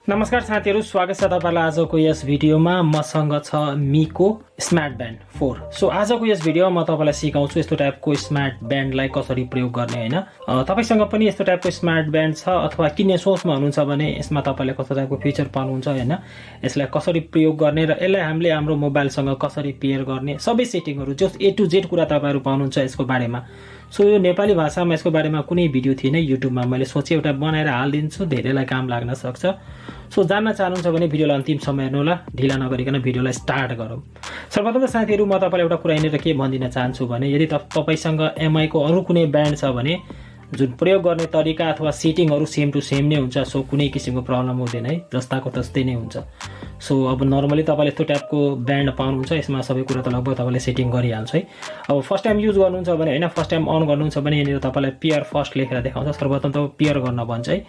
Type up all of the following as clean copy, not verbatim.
नमस्कार साथीहरु, स्वागत छ तपाईलाई आजको यस भिडियोमा। मसँग छ मीको स्मार्ट ब्यान्ड 4। सो आजको यस भिडियोमा म तपाईलाई सिकाउँछु यस्तो टाइपको स्मार्ट ब्यान्डलाई कसरी प्रयोग गर्ने हैन। तपाईसँग पनि यस्तो टाइपको स्मार्ट ब्यान्ड छ अथवा किन्ने सोचमा हुनुहुन्छ भने यसमा तपाईले कस्तो टाइपको फिचर पाउनुहुन्छ हैन, यसलाई कसरी प्रयोग गर्ने र यसलाई हामीले हाम्रो मोबाइलसँग कसरी पेयर गर्ने सबै सेटिङहरु जस A to Z कुरा तपाईहरु पाउनुहुन्छ यसको बारेमा। सो यो नेपाली भाषामा यसको बारेमा कुनै भिडियो थिएन युट्युबमा, मैले सोचे एउटा बनाएर हाल्दिन्छु, धेरैलाई काम लाग्न सक्छ। सो जान्न चाहनुहुन्छ भने भिडियोलाई अन्तिमसम्म हेर्नु होला, ढिला नगरिकन भिडियोलाई स्टार्ट गरौँ। सर्वप्रथम त साथीहरु म तपाईलाई एउटा कुरा यहाँनिर के भनिदिन चाहन्छु भने यदि तपाईसँग MI को अरु कुनै ब्यान्ड छ भने जुन प्रयोग गर्ने तरिका अथवा सेटिङहरु सेम टु सेम नै हुन्छ। सो कुनै किसिमको प्रब्लम हुँदैन है, जस्ताको तस्तै नै हुन्छ। सो अब नर्मली तपाईले यस्तो टाइपको ब्यान्ड पाउनुहुन्छ, यसमा सबै कुरा त लगभग तपाईले सेटिङ गरिहाल्छ है। अब फर्स्ट टाइम युज गर्नुहुन्छ भने हैन, फर्स्ट टाइम अन गर्नुहुन्छ भने यहाँनिर तपाईलाई पेयर फर्स्ट लेखेर देखाउँछ। सर्वप्रथम त पेयर गर्न भन्छ है,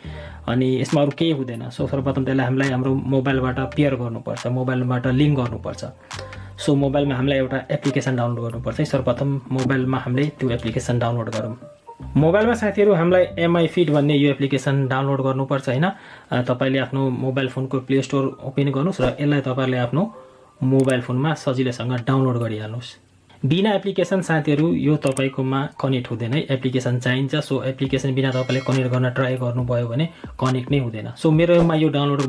अनि यसमा अरु केही हुँदैन। सो सर्वप्रथम त्यसलाई हामीलाई हाम्रो मोबाइलबाट पेयर गर्नुपर्छ, मोबाइलबाट लिंक गर्नुपर्छ। सो मोबाइलमा हामीलाई एउटा एप्लिकेसन डाउनलोड गर्नुपर्छ है। सर्वप्रथम मोबाइलमा हामीले त्यो एप्लिकेसन डाउनलोड गरौँ। मोबाइलमा साथीहरु हामीलाई MI फिट भन्ने यो एप्लिकेसन डाउनलोड गर्नुपर्छ हैन। तपाईले आफ्नो मोबाइल फोनको प्ले स्टोर ओपन गर्नुस् र यसलाई तपाईले आफ्नो मोबाइल फोनमा सजिलैसँग डाउनलोड गरिहाल्नुस्। बिना एप्लिकेसन साथीहरु यो तपाईकोमा कनेक्ट हुँदैन है, एप्लिकेसन चाहिन्छ। सो एप्लिकेसन बिना तपाईले कनेक्ट गर्न ट्राई गर्नुभयो भने कनेक्ट नै हुँदैन। सो मेरोमा यो डाउनलोड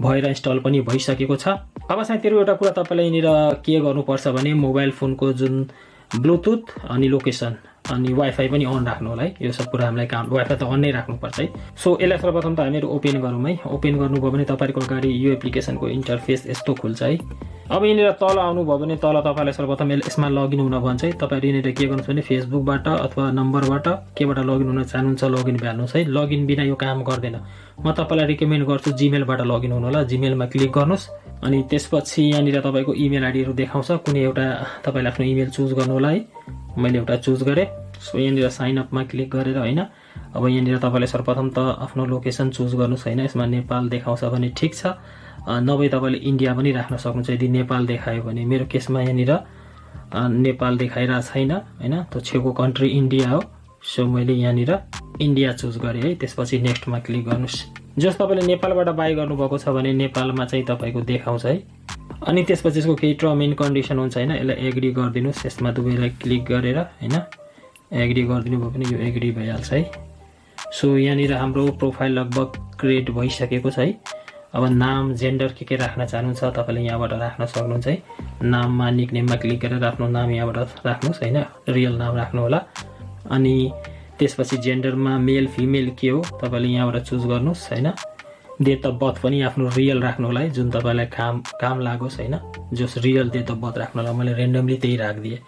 भएर इन्स्टल पनि भइसकेको छ। अब साथीहरु एउटा कुरा तपाईले यिनीर के गर्नुपर्छ भने मोबाइल फोनको जुन ब्लुटुथ अनि लोकेसन अनि वाइफाई पनि अन राख्नु होला है। यो सब कुरा हामीलाई काम वाइफाई त अन नै राख्नुपर्छ है। सो यसलाई सर्वप्रथम त हामीहरु ओपन गरौँ है। ओपन गर्नुभयो भने तपाईहरुको अगाडि यो एप्लिकेसनको इन्टरफेस यस्तो खुल्छ है। अब यिनीर तल आउनुभयो भने तल तपाईलाई सर्वप्रथम यसमा लगइन हुन भन्छ है। तपाईहरु यिनीर के गर्नुहुन्छ भने फेसबुकबाट अथवा नम्बरबाट केबाट लगइन हुन चाहनुहुन्छ लगइन भ्याल्नुस् है। लगइन बिना यो काम गर्दैन। म तपाईलाई रिकमेन्ड गर्छु जीमेलबाट लगइन हुनु होला। जीमेलमा क्लिक गर्नुस् अनि त्यसपछि यहाँनिर तपाईको इमेल आइडीहरु देखाउँछ। कुनै एउटा तपाईले आफ्नो इमेल चुज गर्नु होला है। मैले एउटा चुज गरे। सो यहाँनिर साइन अपमा क्लिक गरेर हैन, अब यहाँनिर तपाईले सर्वप्रथम त आफ्नो लोकेसन चुज गर्नुस् हैन। यसमा नेपाल देखाउँछ भने ठीक छ, नभए तपाईले इन्डिया पनि राख्न सक्नुहुन्छ यदि नेपाल देखायो भने। मेरो केसमा यहाँनिर नेपाल देखाइरा छैन हैन, त्यो छेउको कन्ट्री इन्डिया हो। सो मैले यहाँनिर इन्डिया चुज गरे है। त्यसपछि नेक्स्टमा क्लिक गर्नुस्। जस तपाईले नेपालबाट बाइ गर्नु भएको छ भने नेपालमा चाहिँ तपाईको देखाउँछ है। अनि त्यसपछि यसको केही टर्म एन्ड कन्डिसन हुन्छ हैन, यसलाई एग्री गर्दिनुस्। यसमा दुवैलाई क्लिक गरेर हैन एग्री गर्दिनु भयो भने यो एग्री भइहाल्छ है। सो यहाँनिर हाम्रो प्रोफाइल लगभग क्रिएट भइसकेको छ है। अब नाम जेन्डर के राख्न चाहनुहुन्छ तपाईले यहाँबाट राख्न सक्नुहुन्छ है। नाममा निकनेममा क्लिक गरेर आफ्नो नाम यहाँबाट राख्नुस् हैन, रियल नाम राख्नु होला। अनि त्यसपछि जेन्डरमा मेल फिमेल के हो तपाईले यहाँबाट चुज गर्नुस् हैन। डेट अफ बर्थ पनि आफ्नो रियल राख्नु होला है, जुन तपाईलाई काम लागोस् हैन। जस रियल डेट अफ बर्थ राख्नु होला, मैले रेन्डमली त्यही राख्दिए।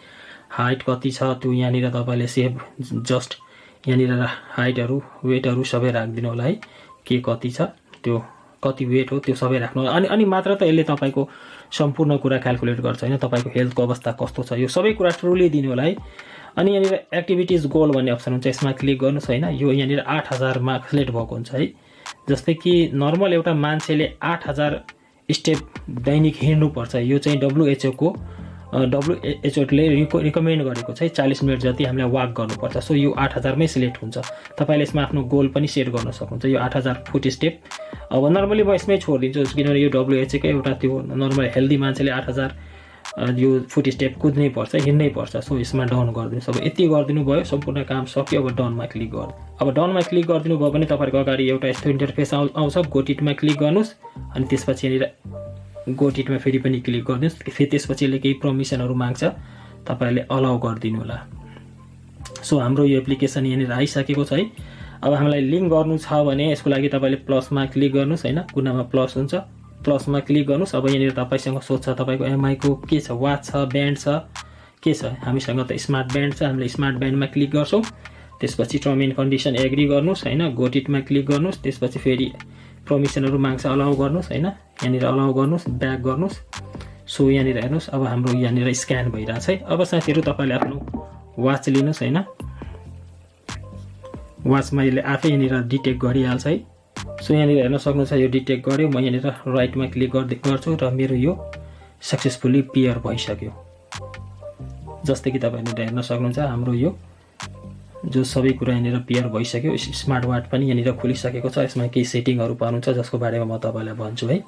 हाइट कति छ त्यो यहाँनिर तपाईले सेभ जस्ट यहाँनिर हाइटहरु वेटहरु सबै राख्दिनु होला है। के कति छ त्यो कति वेट हो त्यो सबै राख्नु होला। अनि मात्र त यसले तपाईको सम्पूर्ण कुरा क्याल्कुलेट गर्छ हैन। तपाईको हेल्थको अवस्था कस्तो छ यो सबै कुरा ट्रुली दिनु होला है। अनि यहाँनिर एक्टिभिटीज गोल भन्ने अप्सन हुन्छ, यसमा क्लिक गर्नुस् हैन। यो यहाँनिर 8000 मा सेलेक्ट भएको हुन्छ है। जस्तै कि नर्मल एउटा मान्छेले 8000 स्टेप दैनिक हिँड्नु पर्छ। यो चाहिँ WHO ले रिकमेन्ड गरेको छ 40 मिनेट जति हामीले वाक गर्नुपर्छ। सो यो 8000 मै सिलेक्ट हुन्छ। तपाईले यसमा आफ्नो गोल पनि सेट गर्न सक्नुहुन्छ। यो 8000 फुट स्टेप अब नर्मली म यसमै छोड्दिन्छु किनभने यो WHO कै एउटा त्यो नर्मल हेल्दी मान्छेले 8000 यो फुट स्टेप कुद्नै पर्छ, हिँड्नै पर्छ। सो यसमा डाउन गरिदिनुस्। अब यति गरिदिनु भयो, सम्पूर्ण काम सक्यो। अब डाउनमा क्लिक गर्नु। अब डाउनमा क्लिक गरिदिनु भयो भने तपाईहरुको अगाडि एउटा यस्तो इन्टरफेस आउँछ। गोटिटमा क्लिक गर्नुस् अनि त्यसपछि यहाँनिर गोटिटमा फेरि पनि क्लिक गर्नुस्। फेरि त्यसपछि यसले केही परमिसनहरु माग्छ, तपाईले अलाउ गरिदिनु होला। सो हाम्रो यो एप्लिकेसन यहाँनिर आइसकेको छ है। अब हामीलाई लिंक गर्नु छ भने यसको लागि तपाईले प्लसमा क्लिक गर्नुस् हैन, कुनामा प्लस हुन्छ, प्लसमा क्लिक गर्नुस्। अब यहाँनिर तपाईसँग सोध्छ तपाईको MI को के छ, वाच छ, ब्यान्ड छ, के छ। हामीसँग त स्मार्ट ब्यान्ड छ, हामीले स्मार्ट ब्यान्डमा क्लिक गर्छौं। त्यसपछि टर्म एन्ड कन्डिसन एग्री गर्नुस् हैन, गोटिटमा क्लिक गर्नुस्। त्यसपछि फेरि परमिसनहरु माग्छ, अलाउ गर्नुस् हैन। यहाँनिर अलाउ गर्नुस्, ब्याक गर्नुस्। सो यहाँनिर हेर्नुस्, अब हाम्रो यहाँनिर स्क्यान भइराछ है। अब साथीहरु तपाईले आफ्नो वाच लिनुस् हैन। वाचमा यसले आफै यहाँनिर डिटेक्ट गरिहाल्छ है। सो यहाँनिर हेर्न सक्नुहुन्छ यो डिटेक्ट गर्यो। म यहाँनिर राइटमा क्लिक गर्छु र मेरो यो सक्सेसफुली पेयर भइसक्यो। जस्तै कि तपाईहरुले हेर्न सक्नुहुन्छ हाम्रो यो जो सबै कुरा यहाँनिर पेयर भइसक्यो। स्मार्ट वाच पनि यहाँनिर खुलिसकेको छ। यसमा केही सेटिङहरू पाउनुहुन्छ जसको बारेमा म तपाईँलाई भन्छु है।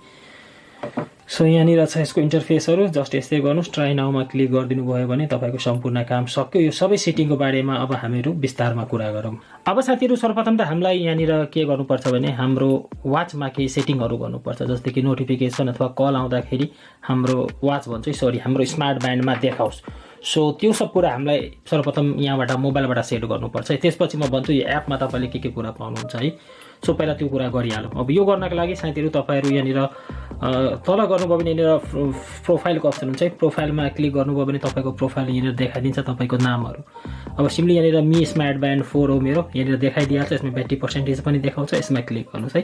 सो यहाँनिर छ यसको इन्टरफेसहरू। जस्ट यस्तै गर्नुहोस्, ट्राई नाउमा क्लिक गरिदिनु भयो भने तपाईँको सम्पूर्ण काम सक्यो। यो सबै सेटिङको बारेमा अब हामीहरू विस्तारमा कुरा गरौँ। अब साथीहरू सर्वप्रथम त हामीलाई यहाँनिर के गर्नुपर्छ भने हाम्रो वाचमा केही सेटिङहरू गर्नुपर्छ, जस्तै कि नोटिफिकेसन अथवा कल आउँदाखेरि हाम्रो वाच भन्छु सरी हाम्रो स्मार्ट ब्यान्डमा देखाओस्। सो त्यो सब कुरा हामीलाई सर्वप्रथम यहाँबाट मोबाइलबाट सेट गर्नुपर्छ। त्यसपछि म भन्छु यो एपमा तपाईँले के कुरा पाउनुहुन्छ है। सो पहिला त्यो कुरा गरिहालौँ। अब यो गर्नको लागि साथीहरू तपाईँहरू यहाँनिर तल गर्नुभयो भने यहाँनिर प्रोफाइलको अप्सन हुन्छ है। प्रोफाइलमा क्लिक गर्नुभयो भने तपाईँको प्रोफाइल यहाँनिर देखाइदिन्छ तपाईँको नामहरू। अब सिम्पली यहाँनिर मी स्मार्ट ब्यान्ड 4 हो मेरो, यहाँनिर देखाइदिइहाल्छ। यसमा ब्याट्री पर्सेन्टेज पनि देखाउँछ। यसमा क्लिक गर्नुहोस् है।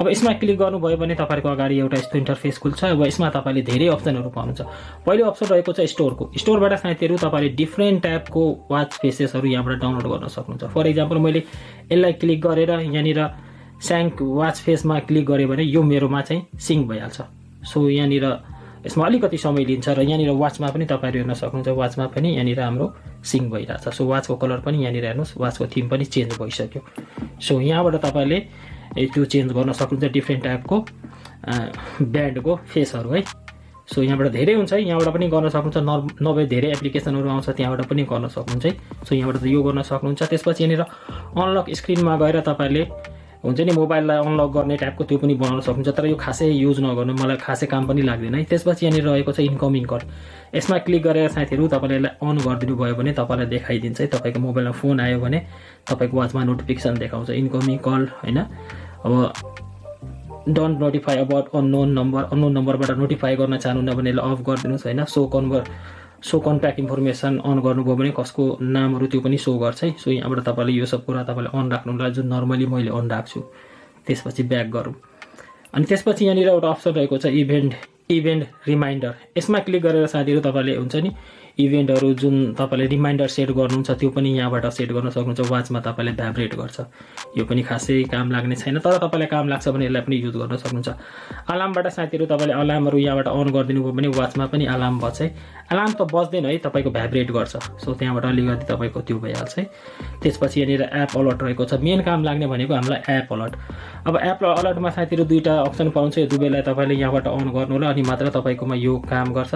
अब यसमा क्लिक गर्नुभयो भने तपाईँको अगाडि एउटा यस्तो इन्टरफेस खुल्छ। अब यसमा तपाईँले धेरै अप्सनहरू पाउनुहुन्छ। पहिलो अप्सन रहेको छ स्टोरको। स्टोरबाट साथीहरू तपाईँले डिफ्रेन्ट टाइपको वाच फेसेसहरू यहाँबाट डाउनलोड गर्न सक्नुहुन्छ। फर इक्जाम्पल मैले यसलाई क्लिक गरेर यहाँनिर स्याङ्क वाच फेसमा क्लिक गरेँ भने यो मेरोमा चाहिँ सिङ्क भइहाल्छ। सो यहाँनिर यसमा अलिकति समय लिन्छ र यहाँनिर वाचमा पनि तपाईँहरू हेर्न सक्नुहुन्छ। वाचमा पनि यहाँनिर हाम्रो सिङ्क भइरहेछ। सो वाचको कलर पनि यहाँनिर हेर्नुहोस्, वाचको थिम पनि चेन्ज भइसक्यो। सो यहाँबाट तपाईँले त्यो चेन्ज गर्न सक्नुहुन्छ डिफ्रेन्ट टाइपको ब्यान्डको फेसहरू है। सो यहाँबाट धेरै हुन्छ है, यहाँबाट पनि गर्न सक्नुहुन्छ। नभए धेरै एप्लिकेसनहरू आउँछ त्यहाँबाट पनि गर्न सक्नुहुन्छ है। सो यहाँबाट त यो गर्न सक्नुहुन्छ। त्यसपछि यहाँनिर अनलक स्क्रिनमा गएर तपाईँले हुन्छ नि मोबाइललाई अनलक गर्ने टाइपको त्यो पनि बनाउन सक्नुहुन्छ। तर यो खासै युज नगर्नु, मलाई खासै काम पनि लाग्दैन है। त्यसपछि यहाँनिर रहेको छ इन्कमिङ कल। यसमा क्लिक गरेर साथीहरू तपाईँले यसलाई अन गरिदिनु भयो भने तपाईँलाई देखाइदिन्छ है। तपाईँको मोबाइलमा फोन आयो भने तपाईँको वाचमा नोटिफिकेसन देखाउँछ इन्कमिङ कल होइन। अब डोन्ट नोटिफाई अबाउट अननोन नम्बरबाट नोटिफाई गर्न चाहनुहुन्न भने यसलाई अफ गरिदिनुहोस् होइन। सो कन्ट्याक्ट इन्फर्मेसन अन गर्नुभयो भने कसको नामहरू त्यो पनि सो गर्छ है। सो यहाँबाट तपाईँले यो सब कुरा तपाईँले अन राख्नुलाई जुन नर्मली मैले अन राख्छु। त्यसपछि ब्याक गरौँ अनि त्यसपछि यहाँनिर एउटा अप्सन रहेको छ इभेन्ट रिमाइन्डर। यसमा क्लिक गरेर साथीहरू तपाईँले हुन्छ नि इभेन्टहरू जुन तपाईँले रिमाइन्डर सेट गर्नुहुन्छ त्यो पनि यहाँबाट सेट गर्न सक्नुहुन्छ। वाचमा तपाईँले भाइब्रेट गर्छ। यो पनि खासै काम लाग्ने छैन, तर तपाईँलाई काम लाग्छ भने यसलाई पनि युज गर्न सक्नुहुन्छ। अलार्मबाट साथीहरू तपाईँले अलार्महरू यहाँबाट अन गरिदिनु भयो भने वाचमा पनि अलार्म बज्छ है। अलार्म त बज्दैन है, तपाईँको भाइब्रेट गर्छ। सो त्यहाँबाट अलिकति तपाईँको त्यो भइहाल्छ है। त्यसपछि यहाँनिर एप अलर्ट रहेको छ। मेन काम लाग्ने भनेको हामीलाई एप अलर्ट। अब एप अलर्टमा साथीहरू दुईवटा अप्सन पाउँछ। यो दुवैलाई तपाईँले यहाँबाट अन गर्नु होला अनि मात्र तपाईँकोमा यो काम गर्छ,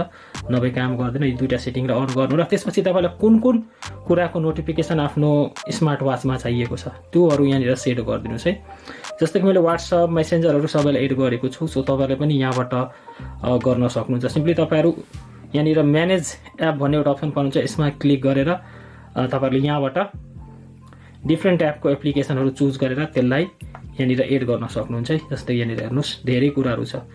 नभए काम गर्दैन। यो दुईवटा सेटिङ अन गर्नु र त्यसपछि तपाईँलाई कुन कुराको नोटिफिकेसन आफ्नो स्मार्ट वाचमा चाहिएको छ त्योहरू यहाँनिर सेट गरिदिनुहोस् है। जस्तै कि मैले वाट्सएप मेसेन्जरहरू सबैलाई एड गरेको छु। सो तपाईँले पनि यहाँबाट गर्न सक्नुहुन्छ। सिम्पली तपाईँहरू यहाँनिर म्यानेज एप भन्ने एउटा अप्सन पाउनुहुन्छ। यसमा क्लिक गरेर तपाईँहरूले यहाँबाट डिफ्रेन्ट टाइपको एप्लिकेसनहरू चुज गरेर त्यसलाई यहाँनिर एड गर्न सक्नुहुन्छ है। जस्तै यहाँनिर हेर्नुहोस् धेरै कुराहरू छ।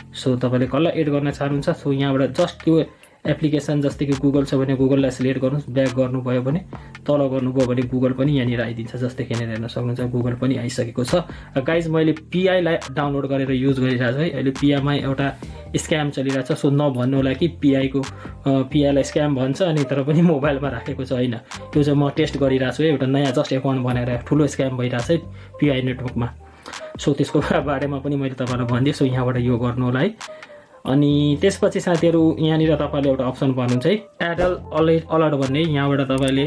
सो तपाईँले कसलाई एड गर्न चाहनुहुन्छ। सो यहाँबाट जस्ट त्यो एप्लिकेसन जस्तै कि गुगल छ भने गुगललाई सिलेक्ट गर्नुहोस्। ब्याक गर्नुभयो भने तल गर्नुभयो भने गुगल पनि यहाँनिर आइदिन्छ। जस्तै कि यहाँनिर हेर्न सक्नुहुन्छ गुगल पनि आइसकेको छ। गाइज मैले पिआईलाई डाउनलोड गरेर युज गरिरहेको छु है। अहिले पिआईमा एउटा स्क्याम चलिरहेको छ। सो नभन्नु होला कि पिआईलाई स्क्याम भन्छ अनि तर पनि मोबाइलमा राखेको छ होइन। त्यो चाहिँ म टेस्ट गरिरहेको छु है। एउटा नयाँ जस्ट एकाउन्ट बनाएर ठुलो स्क्याम भइरहेको छ है पिआई नेटवर्कमा। सो त्यसको बारेमा पनि मैले तपाईँलाई भनिदिएँ। सो यहाँबाट यो गर्नु होला है। अनि त्यसपछि साथीहरू यहाँनिर तपाईँले एउटा अप्सन पाउनुहुन्छ है एडल अलर्ट भन्ने। यहाँबाट तपाईँले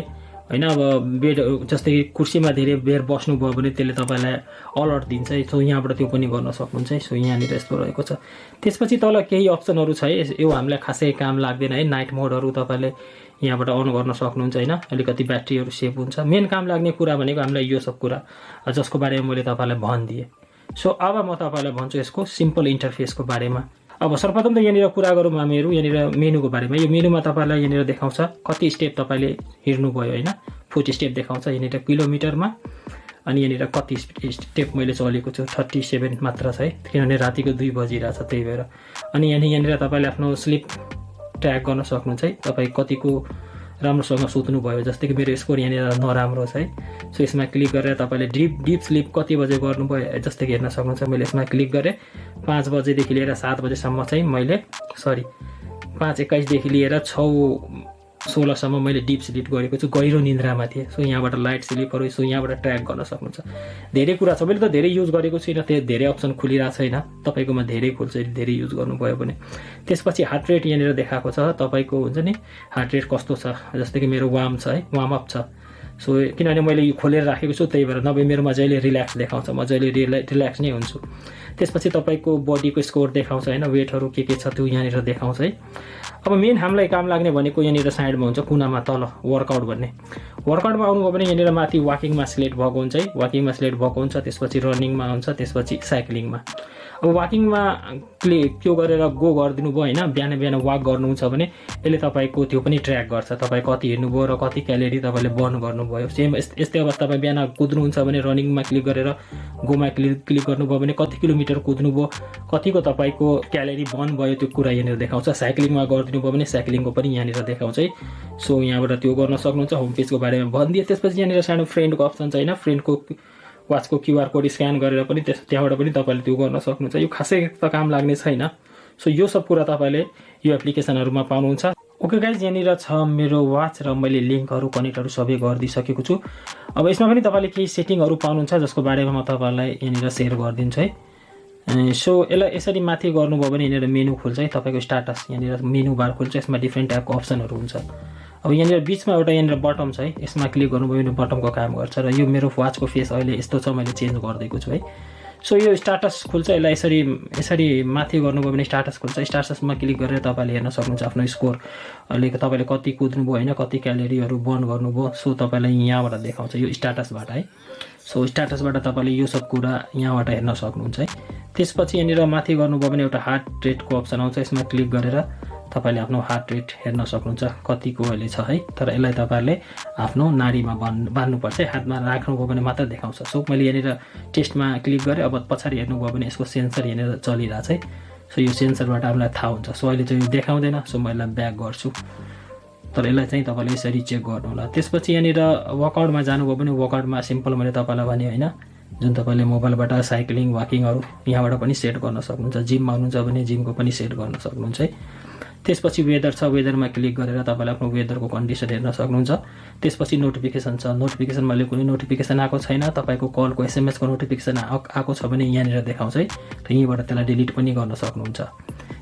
होइन अब बेड जस्तै कुर्सीमा धेरै बेर बस्नुभयो भने त्यसले तपाईँलाई अलर्ट दिन्छ है। सो यहाँबाट त्यो पनि गर्न सक्नुहुन्छ है। सो यहाँनिर यस्तो रहेको छ। त्यसपछि तल केही अप्सनहरू छ है। यो हामीलाई खासै काम लाग्दैन है। नाइट मोडहरू तपाईँले यहाँबाट अन गर्न सक्नुहुन्छ होइन। अलिकति ब्याट्रीहरू सेभ हुन्छ। मेन काम लाग्ने कुरा भनेको हामीलाई यो सब कुरा जसको बारेमा मैले तपाईँलाई भनिदिएँ। सो अब म तपाईँलाई भन्छु यसको सिम्पल इन्टरफेसको बारेमा। अब सर्वप्रथम त यहाँनिर कुरा गरौँ हामीहरू यहाँनिर मेनुको बारेमा। यो मेनुमा तपाईँलाई यहाँनिर देखाउँछ कति स्टेप तपाईँले हिँड्नुभयो होइन। फुट स्टेप देखाउँछ यहाँनिर किलोमिटरमा। अनि यहाँनिर कति स्टेप मैले चलेको छु 37 मात्र छ है, किनभने रातिको 2 बजिरहेछ त्यही भएर। अनि यहाँनिर तपाईँले आफ्नो स्लिप ट्र्याक गर्न सक्नुहुन्छ है। तपाईँ कतिको राम्रोसँग सुत्नु भयो। जस्तै कि मेरो स्कोर यहाँनिर नराम्रो छ है। सो यसमा क्लिक गरेर तपाईँले डिप स्लिप कति बजे गर्नुभयो जस्तै कि हेर्न सक्नुहुन्छ। मैले यसमा क्लिक गरेँ 5 बजेदेखि लिएर 7 बजेसम्म चाहिँ मैले 5:21 लिएर 6:16 मैले डिप स्लिप गरेको छु। गहिरो निन्द्रामा थिएँ। सो यहाँबाट लाइट स्लिपहरू सो यहाँबाट ट्र्याक गर्न सक्नुहुन्छ। धेरै कुरा छ। मैले त धेरै युज गरेको छुइनँ, त्यो धेरै अप्सन खुलिरहेको छैन। तपाईँकोमा धेरै खुल्छ धेरै युज गर्नुभयो भने। त्यसपछि हार्ट रेट यहाँनिर देखाएको छ। तपाईँको हुन्छ नि हार्ट रेट कस्तो छ। जस्तै कि मेरो वार्म छ है, वार्म अप छ। सो किनभने मैले यो खोलेर राखेको छु त्यही भएर, नभए मेरोमा जहिले रिल्याक्स देखाउँछ, म जहिले रिल्याक्स नै हुन्छु। त्यसपछि तपाईँको बडीको स्कोर देखाउँछ होइन, वेटहरू के छ त्यो यहाँनिर देखाउँछ है। अब मेन हामीलाई काम लाग्ने भनेको यहाँनिर साइडमा हुन्छ कुनामा तल वर्कआउट भन्ने। वर्कआउटमा आउनुभयो भने यहाँनिर माथि वाकिङमा सिलेक्ट भएको हुन्छ है, वाकिङमा सिलेक्ट भएको हुन्छ, त्यसपछि रनिङमा हुन्छ, त्यसपछि साइक्लिङमा। अब वाकिङमा त्यो गरेर गो गरिदिनु भयो होइन, बिहान बिहान वाक गर्नुहुन्छ भने यसले तपाईँको त्यो पनि ट्र्याक गर्छ, तपाईँ कति हिँड्नुभयो र कति क्यालोरी तपाईँले बर्न गर्नुभयो। सेम यस्तै अवस्थामा बिहान कुद्नुहुन्छ भने रनिङमा क्लिक गरेर गोमा क्लिक गर्नुभयो भने कति किलोमिटर कुद्नुभयो, कतिको तपाईँको क्यालोरी बर्न भयो त्यो कुरा यहाँनिर देखाउँछ। साइक्लिङमा गरिदिनु भयो भने साइक्लिङको पनि यहाँनिर देखाउँछ है। सो यहाँबाट त्यो गर्न सक्नुहुन्छ। होम पेजको बारेमा भनिदिए। त्यसपछि यहाँनिर सानो फ्रेन्डको अप्सन छ होइन, फ्रेन्डको वाचको क्युआर कोड स्क्यान गरेर पनि त्यहाँबाट पनि तपाईँले त्यो गर्न सक्नुहुन्छ। यो खासै त काम लाग्ने छैन। सो यो सब कुरा तपाईँले यो एप्लिकेसनहरूमा पाउनुहुन्छ। ओके गाइज, यहाँनिर छ मेरो वाच र मैले लिङ्कहरू कनेक्टहरू सबै गरिदिइसकेको छु। अब यसमा पनि तपाईँले केही सेटिङहरू पाउनुहुन्छ जसको बारेमा म तपाईँलाई यहाँनिर सेयर गरिदिन्छु है। सो यसलाई यसरी माथि गर्नुभयो भने यहाँनिर मेनु खुल्छ है, तपाईँको स्टाटस यहाँनिर मेनु बार खुल्छ, यसमा डिफ्रेन्ट टाइपको अप्सनहरू हुन्छ। अब यहाँनिर बिचमा एउटा यहाँनिर बटम छ है, यसमा क्लिक गर्नुभयो भने बटमको काम गर्छ र यो मेरो वाचको फेस अहिले यस्तो छ, मैले चेन्ज गरिदिएको छु है। सो यो स्टाटस खुल्छ, यसलाई यसरी माथि गर्नुभयो भने स्टाटस खुल्छ। स्टाटसमा क्लिक गरेर तपाईँले हेर्न सक्नुहुन्छ आफ्नो स्कोर, अहिले तपाईँले कति कुद्नुभयो होइन, कति क्यालोरीहरू बर्न गर्नुभयो। सो तपाईँलाई यहाँबाट देखाउँछ यो स्टाटसबाट है। सो स्टाटसबाट तपाईँले यो सब कुरा यहाँबाट हेर्न सक्नुहुन्छ है। त्यसपछि यहाँनिर माथि गर्नुभयो भने एउटा हार्ट रेटको अप्सन आउँछ, यसमा क्लिक गरेर तपाईँले आफ्नो हार्ट रेट हेर्न सक्नुहुन्छ कतिको अहिले छ है। तर यसलाई तपाईँहरूले आफ्नो नाडीमा बान्नुपर्छ, हातमा राख्नुभयो भने मात्र देखाउँछ। सो मैले यहाँनिर टेस्टमा क्लिक गरेँ। अब पछाडि हेर्नुभयो भने यसको सेन्सर यहाँनिर चलिरहेछ है। सो यो सेन्सरबाट हामीलाई थाहा हुन्छ। सो अहिले चाहिँ यो देखाउँदैन, सो म यसलाई ब्याक गर्छु। तर यसलाई चाहिँ तपाईँले यसरी चेक गर्नु होला। त्यसपछि यहाँनिर वर्कआउटमा जानुभयो भने वर्कआउटमा सिम्पल मैले तपाईँलाई भने होइन, जुन तपाईँले मोबाइलबाट साइक्लिङ वाकिङहरू यहाँबाट पनि सेट गर्न सक्नुहुन्छ। जिममा हुनुहुन्छ भने जिमको पनि सेट गर्न सक्नुहुन्छ है। त्यसपछि वेदर छ, वेदरमा क्लिक गरेर तपाईँले आफ्नो वेदरको कन्डिसन हेर्न सक्नुहुन्छ। त्यसपछि नोटिफिकेसन छ, नोटिफिकेसन मैले कुनै नोटिफिकेसन आएको छैन, तपाईँको कलको एसएमएसको नोटिफिकेसन आएको छ भने यहाँनिर देखाउँछ है। त यहीँबाट त्यसलाई डिलिट पनि गर्न सक्नुहुन्छ।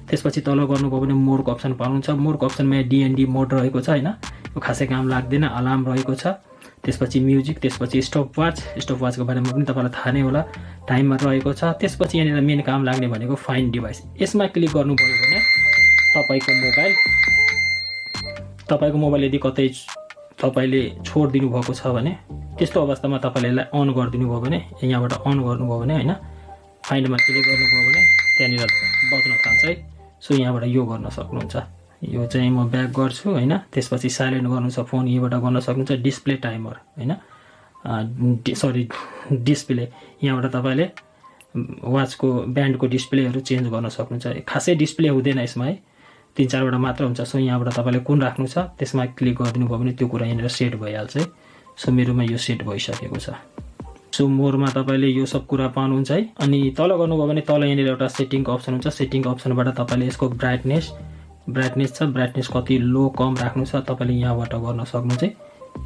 त्यसपछि तल गर्नुभयो भने मोडको अप्सन पाउनुहुन्छ। मोडको अप्सनमा डिएनडी मोड रहेको छ होइन, यो खासै काम लाग्दैन। अलार्म रहेको छ, त्यसपछि म्युजिक, त्यसपछि स्टपवाचको बारेमा पनि तपाईँलाई थाहा नै होला, टाइमर रहेको छ। त्यसपछि यहाँनिर मेन काम लाग्ने भनेको फाइन्ड डिभाइस, यसमा क्लिक गर्नुभयो भने तपाईँको मोबाइल यदि कतै तपाईँले छोडिदिनु भएको छ भने त्यस्तो अवस्थामा तपाईँले यसलाई अन गरिदिनु भयो भने, यहाँबाट अन गर्नुभयो भने होइन, फाइन्डमा क्लिक गर्नुभयो भने त्यहाँनिर बज्न थाल्छ है। सो यहाँबाट यो गर्न सक्नुहुन्छ। यो चाहिँ म ब्याक गर्छु होइन। त्यसपछि साइलेन्ट गर्नु छ फोन, यहीँबाट गर्न सक्नुहुन्छ। डिस्प्ले टाइमर होइन, डिस्प्ले यहाँबाट तपाईँले वाचको ब्यान्डको डिस्प्लेहरू चेन्ज गर्न सक्नुहुन्छ। खासै डिस्प्ले हुँदैन यसमा है, 3-4वटा मात्र हुन्छ। सो यहाँबाट तपाईँले कुन राख्नु छ त्यसमा क्लिक गरिदिनु भयो भने त्यो कुरा यहाँनिर सेट भइहाल्छ है। सो मेरोमा यो सेट भइसकेको छ। सो मोरमा तपाईँले यो सब कुरा पाउनुहुन्छ है। अनि तल गर्नुभयो भने तल यहाँनिर एउटा सेटिङको अप्सन हुन्छ। सेटिङको अप्सनबाट तपाईँले यसको ब्राइटनेस छ, ब्राइटनेस कति लो कम राख्नु छ तपाईँले यहाँबाट गर्न सक्नुहुन्छ है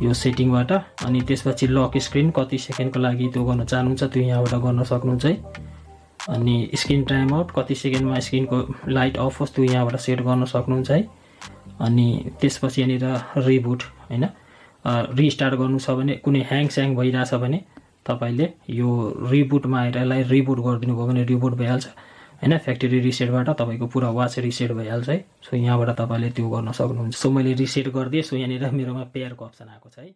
यो सेटिङबाट। अनि त्यसपछि लक स्क्रिन कति सेकेन्डको लागि त्यो गर्न चाहनुहुन्छ त्यो यहाँबाट गर्न सक्नुहुन्छ है। अनि स्क्रिन टाइम आउट कति सेकेन्डमा स्क्रिनको लाइट अफ होस् त्यो यहाँबाट सेट गर्न सक्नुहुन्छ है। अनि त्यसपछि यहाँनिर रिबुट होइन, रिस्टार्ट गर्नु छ भने, कुनै ह्याङ भइरहेछ भने तपाईँले यो रिबुटमा आएर यसलाई रिबुट गरिदिनु भयो भने रिबुट भइहाल्छ होइन। फ्याक्ट्री रिसेटबाट तपाईँको पुरा वाच रिसेट भइहाल्छ है। सो यहाँबाट तपाईँले त्यो गर्न सक्नुहुन्छ। सो मैले रिसेट गरिदिएँ। सो यहाँनिर मेरोमा पेयरको अप्सन आएको छ है।